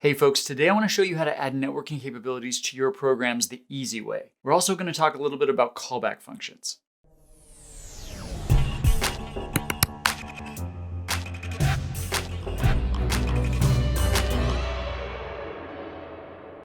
Hey folks, today I want to show you how to add networking capabilities to your programs the easy way. We're also going to talk a little bit about callback functions.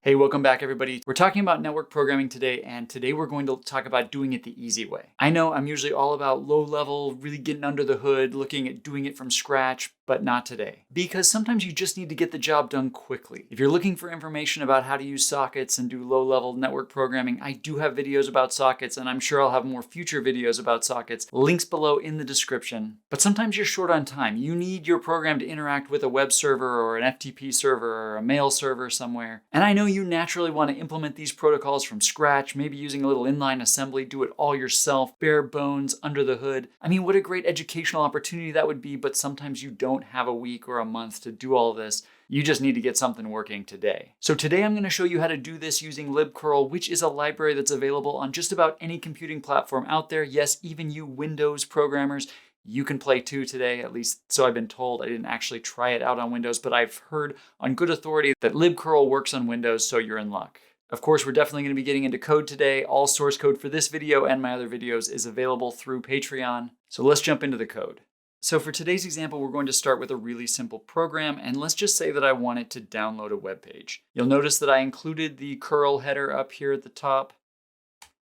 Hey, welcome back everybody. We're talking about network programming today, and today we're going to talk about doing it the easy way. I know I'm usually all about low level, really getting under the hood, looking at doing it from scratch, but not today. Because sometimes you just need to get the job done quickly. If you're looking for information about how to use sockets and do low level network programming, I do have videos about sockets, and I'm sure I'll have more future videos about sockets. Links below in the description. But sometimes you're short on time. You need your program to interact with a web server or an FTP server or a mail server somewhere. And I know you naturally want to implement these protocols from scratch, maybe using a little inline assembly, do it all yourself, bare bones, under the hood. I mean, what a great educational opportunity that would be, but sometimes you don't have a week or a month to do all this. You just need to get something working today. So today I'm going to show you how to do this using libcurl, which is a library that's available on just about any computing platform out there. Yes, even you Windows programmers, you can play too today, at least so I've been told. I didn't actually try it out on Windows, but I've heard on good authority that libcurl works on Windows, so you're in luck. Of course, we're definitely going to be getting into code today. All source code for this video and my other videos is available through Patreon. So let's jump into the code. So for today's example, we're going to start with a really simple program, and let's just say that I want it to download a web page. You'll notice that I included the curl header up here at the top.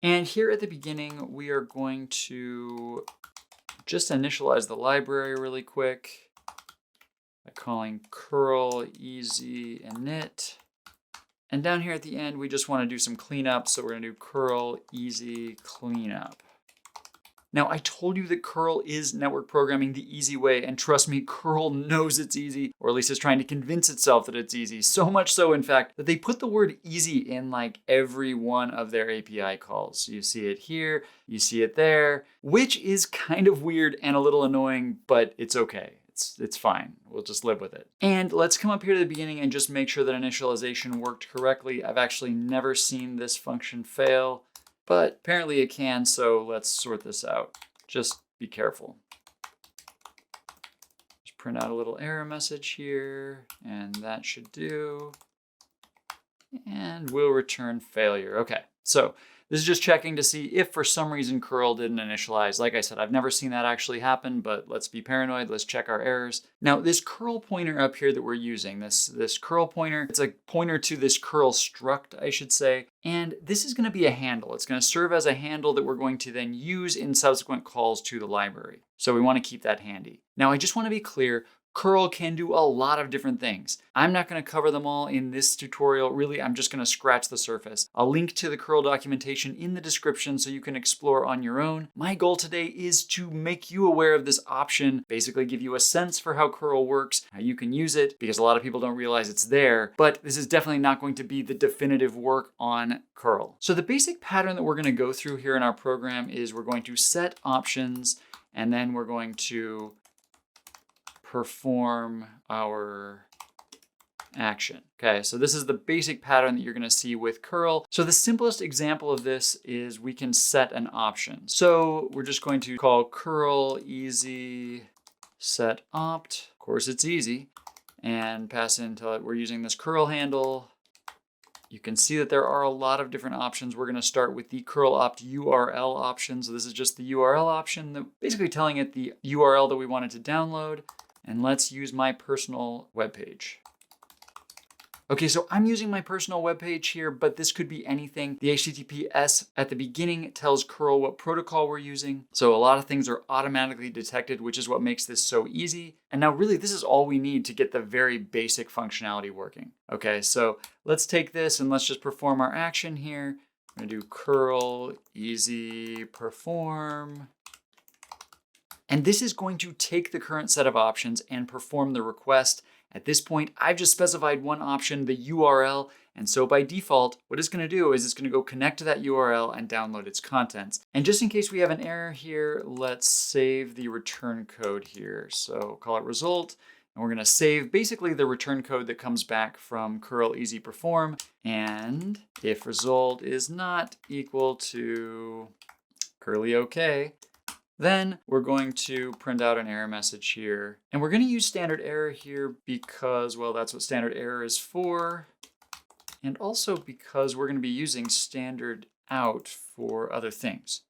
And here at the beginning, we are going to just initialize the library really quick by calling curl easy init. And down here at the end, we just want to do some cleanup. So we're going to do curl easy cleanup. Now, I told you that curl is network programming the easy way, and trust me, curl knows it's easy, or at least is trying to convince itself that it's easy. So much so, in fact, that they put the word easy in like every one of their API calls. You see it here, you see it there, which is kind of weird and a little annoying, but it's okay. It's fine. We'll just live with it. And let's come up here to the beginning and just make sure that initialization worked correctly. I've actually never seen this function fail, but apparently it can, so let's sort this out. Just be careful. Just print out a little error message here, and that should do. And we'll return failure. Okay, so this is just checking to see if for some reason curl didn't initialize. Like I said, I've never seen that actually happen, but let's be paranoid. Let's check our errors. Now, this curl pointer up here that we're using, this curl pointer, it's a pointer to this curl struct, I should say. And this is going to be a handle. It's going to serve as a handle that we're going to then use in subsequent calls to the library. So we want to keep that handy. Now, I just want to be clear. Curl can do a lot of different things. I'm not going to cover them all in this tutorial. Really, I'm just going to scratch the surface. I'll link to the curl documentation in the description so you can explore on your own. My goal today is to make you aware of this option, basically give you a sense for how curl works, how you can use it, because a lot of people don't realize it's there, but this is definitely not going to be the definitive work on curl. So the basic pattern that we're going to go through here in our program is we're going to set options, and then we're going to perform our action. Okay, so this is the basic pattern that you're going to see with curl. So the simplest example of this is we can set an option. So we're just going to call curl easy set opt. Of course, it's easy, and pass into it. We're using this curl handle. You can see that there are a lot of different options. We're going to start with the curl opt URL option. So this is just the URL option, that basically telling it the URL that we wanted to download. And let's use my personal webpage. Okay, so I'm using my personal webpage here, but this could be anything. The HTTPS at the beginning tells curl what protocol we're using. So a lot of things are automatically detected, which is what makes this so easy. And now really, this is all we need to get the very basic functionality working. Okay, so let's take this and let's just perform our action here. I'm gonna do curl easy perform. And this is going to take the current set of options and perform the request. At this point, I've just specified one option, the URL. And so by default, what it's going to do is it's going to go connect to that URL and download its contents. And just in case we have an error here, let's save the return code here. So call it result. And we're going to save basically the return code that comes back from curl easy perform. And if result is not equal to curly OK, Then we're going to print out an error message here. And we're going to use standard error here because, well, that's what standard error is for. And also because we're going to be using standard out for other things.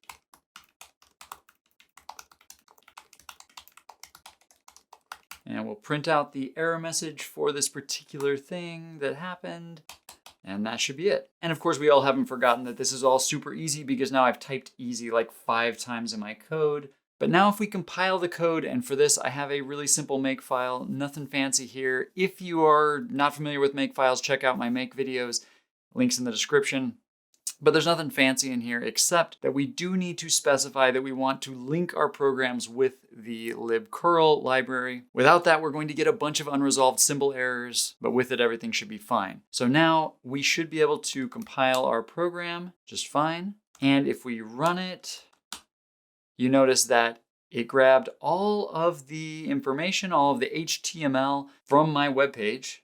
And we'll print out the error message for this particular thing that happened. And that should be it. And of course, we all haven't forgotten that this is all super easy because now I've typed easy like 5 times in my code. But now if we compile the code, and for this, I have a really simple makefile, nothing fancy here. If you are not familiar with makefiles, check out my make videos, links in the description. But there's nothing fancy in here except that we do need to specify that we want to link our programs with the libcurl library. Without that, we're going to get a bunch of unresolved symbol errors, but with it, everything should be fine. So now we should be able to compile our program just fine. And if we run it, you notice that it grabbed all of the information, all of the HTML from my web page,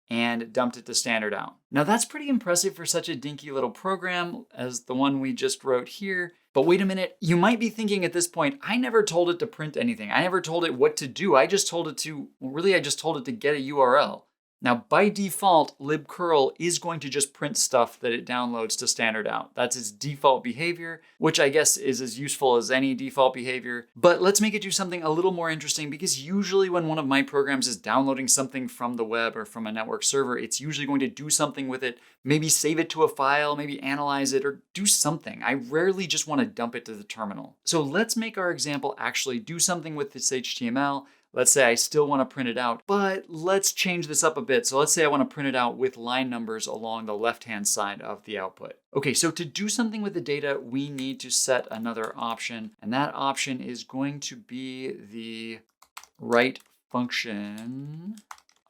and dumped it to standard out. Now that's pretty impressive for such a dinky little program as the one we just wrote here. But wait a minute, you might be thinking at this point, I never told it to print anything. I never told it what to do. I just told it to, well, really I just told it to get a URL. Now by default, libcurl is going to just print stuff that it downloads to standard out. That's its default behavior, which I guess is as useful as any default behavior. But let's make it do something a little more interesting because usually when one of my programs is downloading something from the web or from a network server, it's usually going to do something with it, maybe save it to a file, maybe analyze it, or do something. I rarely just want to dump it to the terminal. So let's make our example actually do something with this HTML. Let's say I still want to print it out, but let's change this up a bit. So let's say I want to print it out with line numbers along the left-hand side of the output. Okay, so to do something with the data, we need to set another option, and that option is going to be the write function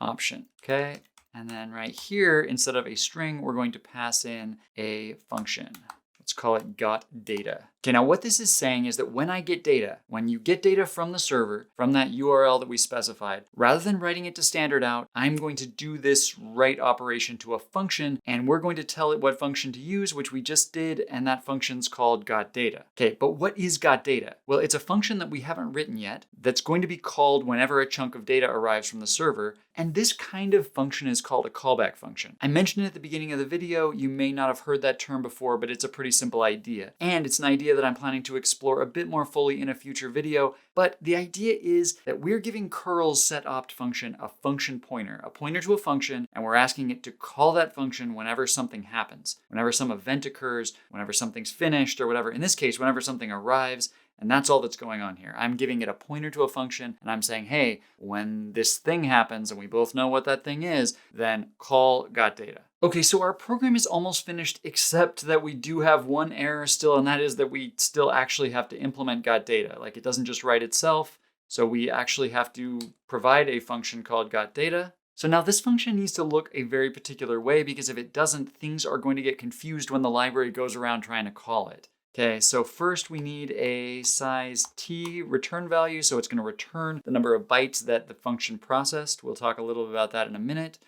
option, okay? And then right here, instead of a string, we're going to pass in a function. Let's call it got data. Okay, now what this is saying is that when I get data, when you get data from the server, from that URL that we specified, rather than writing it to standard out, I'm going to do this write operation to a function, and we're going to tell it what function to use, which we just did, and that function's called got data. Okay, but what is got data? Well, it's a function that we haven't written yet that's going to be called whenever a chunk of data arrives from the server, and this kind of function is called a callback function. I mentioned it at the beginning of the video. You may not have heard that term before, but it's a pretty simple idea. And it's an idea that I'm planning to explore a bit more fully in a future video. But the idea is that we're giving curl's setopt function a function pointer, a pointer to a function, and we're asking it to call that function whenever something happens, whenever some event occurs, whenever something's finished or whatever. In this case, whenever something arrives. And that's all that's going on here. I'm giving it a pointer to a function, and I'm saying, hey, when this thing happens, and we both know what that thing is, then call got data. Okay, so our program is almost finished, except that we do have one error still, and that is that we still actually have to implement got data. Like, it doesn't just write itself, so we actually have to provide a function called got data. So now this function needs to look a very particular way, because if it doesn't, things are going to get confused when the library goes around trying to call it. Okay, so first we need a size t return value, so it's going to return the number of bytes that the function processed. We'll talk a little bit about that in a minute.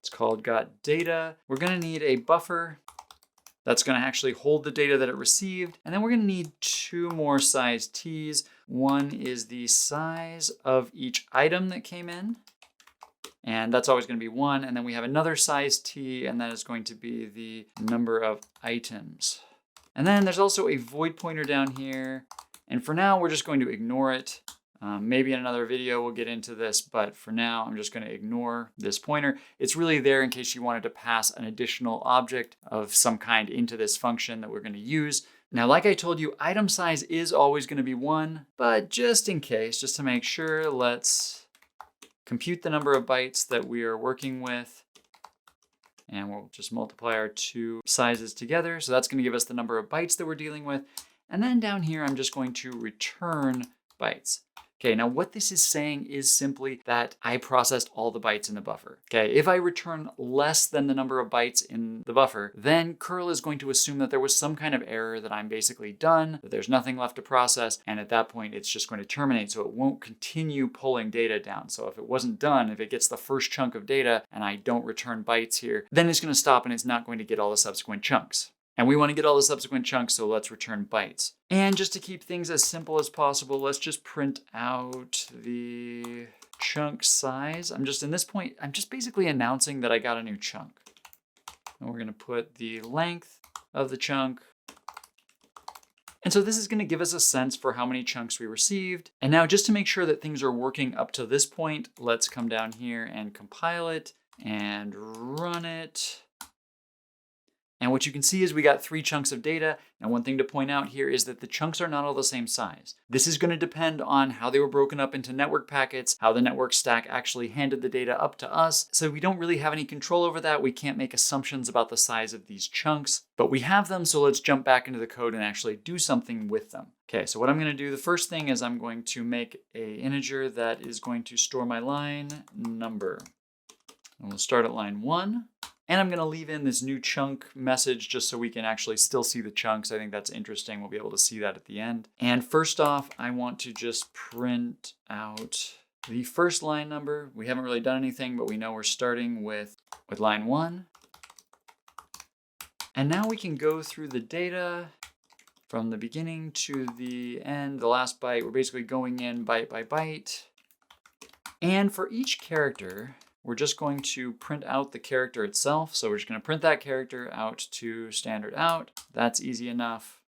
It's called got data. We're going to need a buffer that's going to actually hold the data that it received, and then we're going to need 2 more size t's. One is the size of each item that came in, and that's always going to be 1, and then we have another size t, and that is going to be the number of items. And then there's also a void pointer down here. And for now, we're just going to ignore it. Maybe in another video, we'll get into this, but for now, I'm just going to ignore this pointer. It's really there in case you wanted to pass an additional object of some kind into this function that we're going to use. Now, like I told you, item size is always going to be 1, but just in case, just to make sure, let's compute the number of bytes that we are working with. And we'll just multiply our 2 sizes together. So that's going to give us the number of bytes that we're dealing with. And then down here, I'm just going to return bytes. Okay, now what this is saying is simply that I processed all the bytes in the buffer. Okay, if I return less than the number of bytes in the buffer, then curl is going to assume that there was some kind of error, that I'm basically done, that there's nothing left to process, and at that point it's just going to terminate, so it won't continue pulling data down. So if it wasn't done, if it gets the first chunk of data and I don't return bytes here, then it's going to stop and it's not going to get all the subsequent chunks. And we want to get all the subsequent chunks, so let's return bytes. And just to keep things as simple as possible, let's just print out the chunk size. I'm just basically announcing that I got a new chunk. And we're going to put the length of the chunk. And so this is going to give us a sense for how many chunks we received. And now just to make sure that things are working up to this point, let's come down here and compile it and run it. And what you can see is we got 3 chunks of data. Now, one thing to point out here is that the chunks are not all the same size. This is going to depend on how they were broken up into network packets, how the network stack actually handed the data up to us. So we don't really have any control over that. We can't make assumptions about the size of these chunks, but we have them. So let's jump back into the code and actually do something with them. Okay, so what I'm going to do, the first thing is I'm going to make an integer that is going to store my line number. And we'll start at line 1. And I'm going to leave in this new chunk message just so we can actually still see the chunks. I think that's interesting. We'll be able to see that at the end. And first off, I want to just print out the first line number. We haven't really done anything, but we know we're starting with line 1. And now we can go through the data from the beginning to the end, the last byte. We're basically going in byte by byte. And for each character, we're just going to print out the character itself. So we're just going to print that character out to standard out. That's easy enough.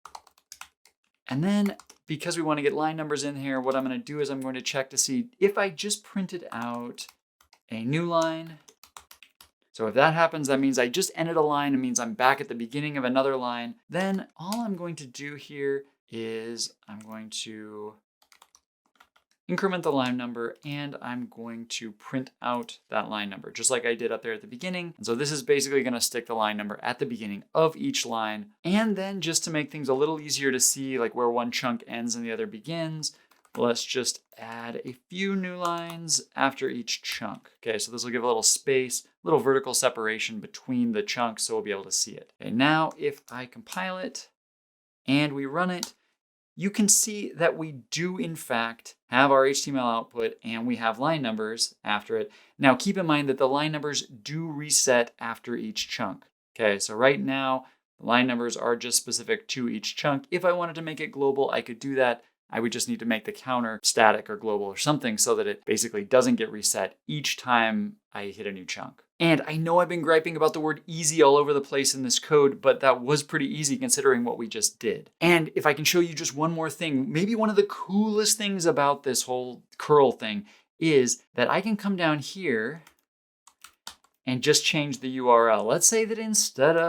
And then because we want to get line numbers in here, what I'm going to do is I'm going to check to see if I just printed out a new line. So if that happens, that means I just ended a line. It means I'm back at the beginning of another line. Then all I'm going to do here is I'm going to increment the line number, and I'm going to print out that line number, just like I did up there at the beginning. And so this is basically going to stick the line number at the beginning of each line. And then just to make things a little easier to see, like where one chunk ends and the other begins, let's just add a few new lines after each chunk. Okay, so this will give a little space, a little vertical separation between the chunks, so we'll be able to see it. Okay, now if I compile it and we run it, you can see that we do in fact have our HTML output and we have line numbers after it. Now keep in mind that the line numbers do reset after each chunk. Okay, so right now, the line numbers are just specific to each chunk. If I wanted to make it global, I could do that. I would just need to make the counter static or global or something so that it basically doesn't get reset each time I hit a new chunk. And I know I've been griping about the word easy all over the place in this code, but that was pretty easy considering what we just did. And if I can show you just one more thing, maybe one of the coolest things about this whole curl thing is that I can come down here and just change the URL. Let's say that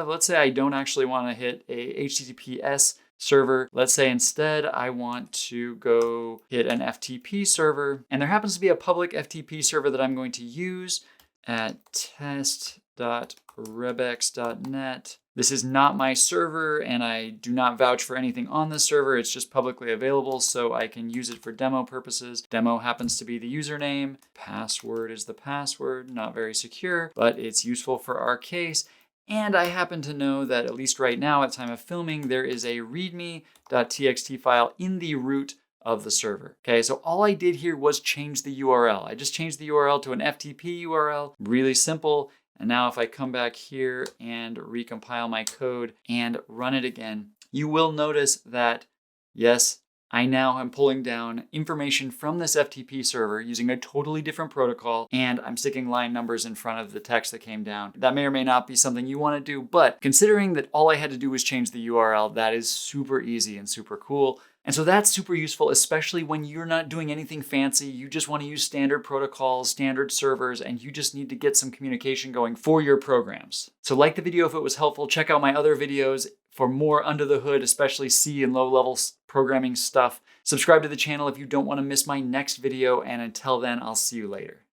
let's say I don't actually want to hit a HTTPS server. Let's say instead I want to go hit an FTP server, and there happens to be a public FTP server that I'm going to use at test.rebex.net. This is not my server, and I do not vouch for anything on this server. It's just publicly available, so I can use it for demo purposes. Demo happens to be the username. Password is the password. Not very secure, but it's useful for our case. And I happen to know that at least right now at time of filming, there is a readme.txt file in the root of the server. Okay, so all I did here was change the URL. I just changed the URL to an FTP URL, really simple. And now if I come back here and recompile my code and run it again, you will notice that, yes, I now am pulling down information from this FTP server using a totally different protocol, and I'm sticking line numbers in front of the text that came down. That may or may not be something you want to do, but considering that all I had to do was change the URL, that is super easy and super cool. And so that's super useful, especially when you're not doing anything fancy. You just want to use standard protocols, standard servers, and you just need to get some communication going for your programs. So like the video if it was helpful. Check out my other videos for more under the hood, especially C and low-level programming stuff. Subscribe to the channel if you don't want to miss my next video, and until then, I'll see you later.